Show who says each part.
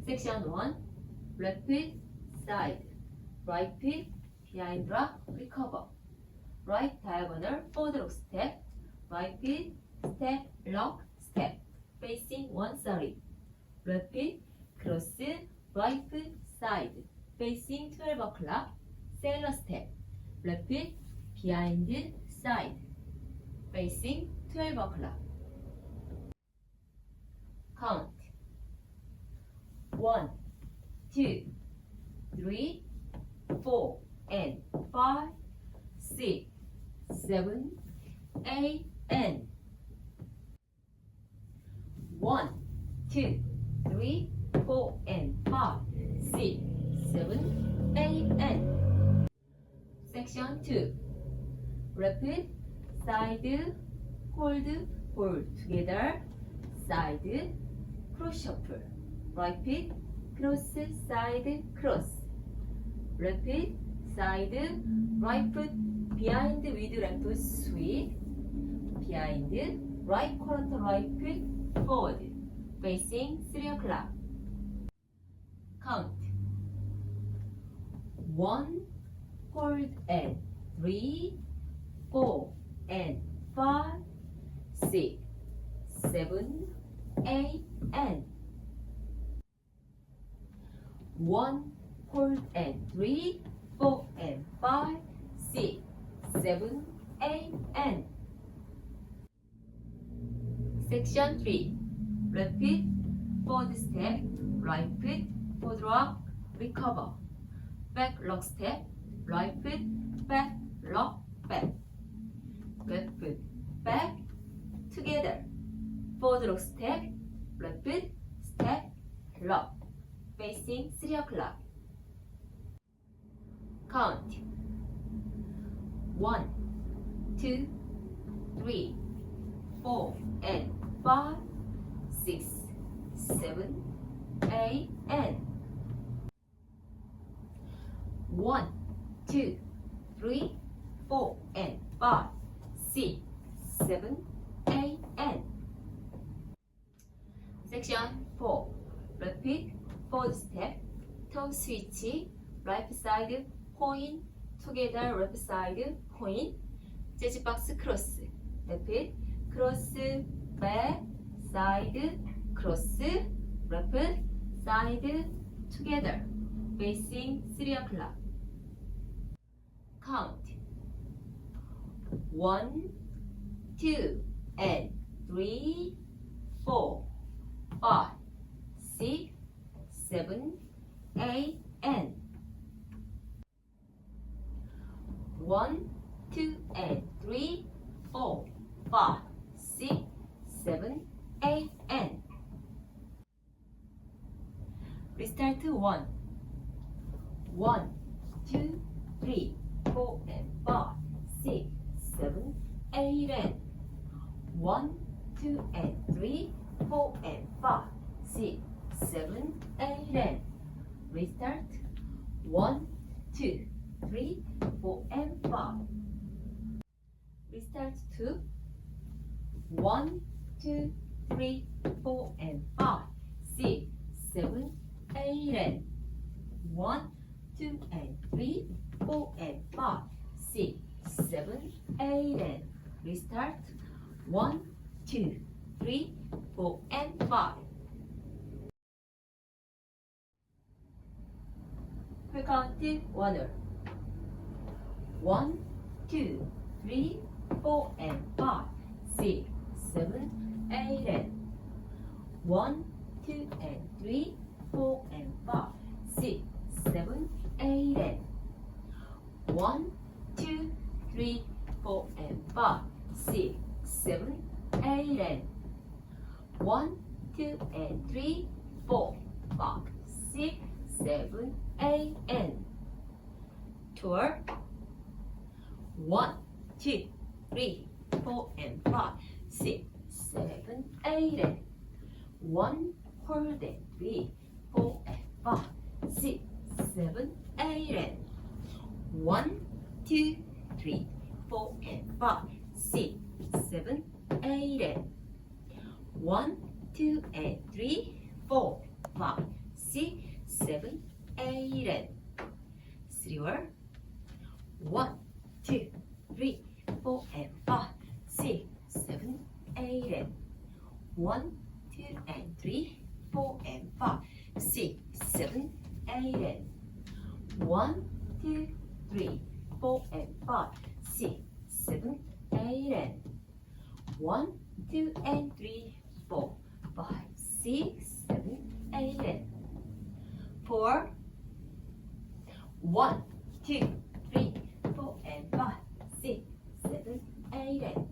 Speaker 1: Section 1. Left side, right behind rock, recover. Right diagonal forward lock step, right step, lock, step, facing 130. Left cross, right side, facing 12 o'clock, sailor step. Left behind side, facing 12 o'clock. Count. 1, 2, 3, 4, and 5, 6, 7, 8, and 1, 2, 3, 4, and 5, 6, 7, 8, and Section 2. Left side, hold together, side, cross shuffle. Right cross, side, cross. Left side, right foot behind with left foot sweep. Behind, right quarter, right foot forward, facing 3 o'clock. Count. 1, hold and 3, 4 and 5, 6, 7, 8 and 1, hold and 3, 4 and 5, 6, 7, 8 and Section 3. Left foot forward step, right foot forward rock, recover. Back lock step, right foot back lock, back. Left foot back together. Forward lock step, left foot step, lock, facing 3 o'clock. Count. 1, 2, 3, 4 and 5, 6, 7, 8 and 1, 2, 3, 4 and 5, 6, 7, 8 and Section 4. Left foot forward step, toe switch, right side point, together left side point, jazz box cross. Left foot cross, back, side, cross, left side, together, facing 3 o'clock. Count. 1, 2, and 3, 4, 5, 6, 7, 8, and 1, 2, and 3, 4, 5, 6, 7, 8, and Restart 1. 1, 2, 3, 4, and 5, 6, 7, 8, and 1, 2, and 3, 4, and 5, 6, 7, 8, and Restart 1, 2, 3, 4, and 5. Restart 2. 1, 2, 3, 4, and 5, 6, 7, 8, and 1, 2, and 3, 4, and 5, 6, 7, 8, and Restart 1, 2, 3, 4, and 5. We counted order. 1, 2, 3, 4, and 5, 6, 7, 8, and 1, 2, and 3, 4, and 5, 6, 7, 8, and 1, 2, 3, 4, and 5, 6, 7, 8, and 1, 2, and 3, 4, 5, 6, 7, 8, and tour. 1, 2, 3, 4, and 5, 6, 7, 8, and 1, hold and 3, 4, and 5, 6, 7, 8, and 1, 2, 3, 4, and 5, 6, 7, 8, and 1, 2, and 3, 4, 5, 6, 7, 8, and 3 word. 1, 2, 3, 4, and 5, 6, 7, 8, and 1, 2, and 3, 4, and 5, 6, 7, 8, and 1, 2, 3, 4, and 5, 6, 7, 8, and 1, 2, and 3, 4, 5, 6, 7, 8, and 4, 1, 2, 3, 4, and 5, 6, 7, 8, and